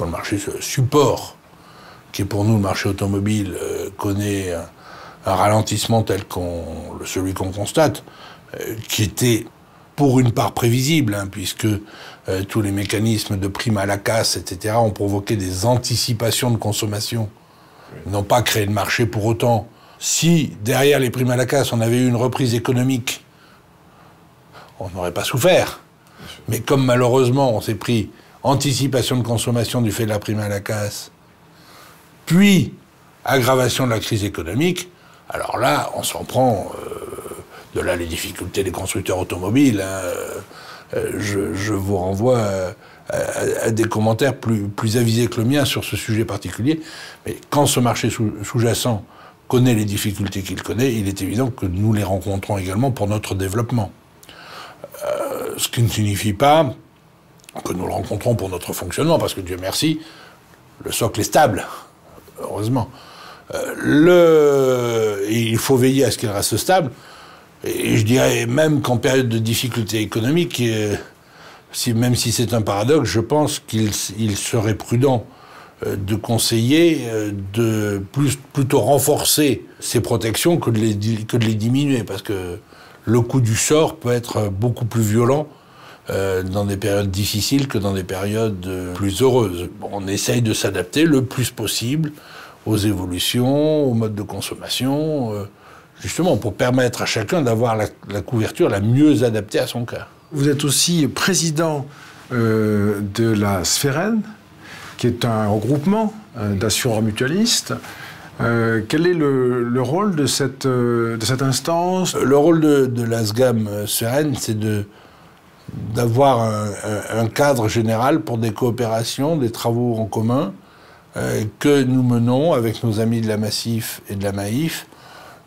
marché support, qui est pour nous le marché automobile, connaît un ralentissement tel celui qu'on constate, qui était pour une part prévisible, hein, puisque tous les mécanismes de prime à la casse, etc., ont provoqué des anticipations de consommation, n'ont pas créé de marché pour autant. Si, derrière les primes à la casse, on avait eu une reprise économique, on n'aurait pas souffert. Mais comme malheureusement, on s'est pris anticipation de consommation du fait de la prime à la casse, puis aggravation de la crise économique, alors là, on s'en prend... de là les difficultés des constructeurs automobiles. Hein, je vous renvoie à des commentaires plus avisés que le mien sur ce sujet particulier. Mais quand ce marché sous-jacent connaît les difficultés qu'il connaît, il est évident que nous les rencontrons également pour notre développement. Ce qui ne signifie pas que nous le rencontrons pour notre fonctionnement, parce que Dieu merci, le socle est stable, heureusement. Il faut veiller à ce qu'il reste stable. Et je dirais même qu'en période de difficulté économique, même si c'est un paradoxe, je pense qu'il serait prudent de conseiller de plutôt renforcer ces protections que de les diminuer, parce que le coup du sort peut être beaucoup plus violent dans des périodes difficiles que dans des périodes plus heureuses. Bon, on essaye de s'adapter le plus possible aux évolutions, aux modes de consommation, justement pour permettre à chacun d'avoir la couverture la mieux adaptée à son cas. Vous êtes aussi président de la Spheren, qui est un regroupement d'assureurs mutualistes. Quel est le rôle de cette instance? Le rôle de la SGAM Spheren, c'est d'avoir un cadre général pour des coopérations, des travaux en commun que nous menons avec nos amis de la Massif et de la Maïf,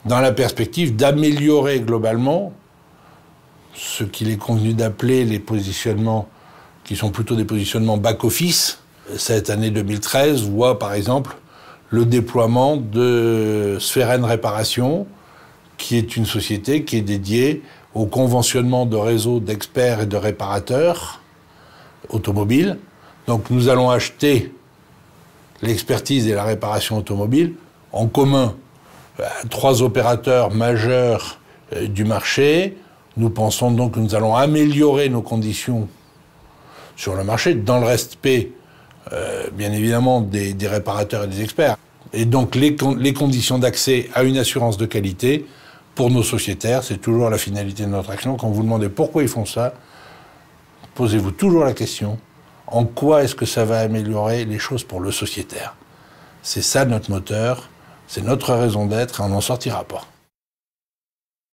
dans la perspective d'améliorer globalement ce qu'il est convenu d'appeler les positionnements qui sont plutôt des positionnements back-office. Cette année 2013 voit par exemple le déploiement de Spheren Réparation, qui est une société qui est dédiée au conventionnement de réseaux d'experts et de réparateurs automobiles. Donc nous allons acheter l'expertise et la réparation automobile en commun. 3 opérateurs majeurs du marché. Nous pensons donc que nous allons améliorer nos conditions sur le marché, dans le respect, bien évidemment, des réparateurs et des experts. Et donc les conditions d'accès à une assurance de qualité pour nos sociétaires, c'est toujours la finalité de notre action. Quand vous demandez pourquoi ils font ça, posez-vous toujours la question, en quoi est-ce que ça va améliorer les choses pour le sociétaire? C'est ça notre moteur. C'est notre raison d'être et on n'en sortira pas.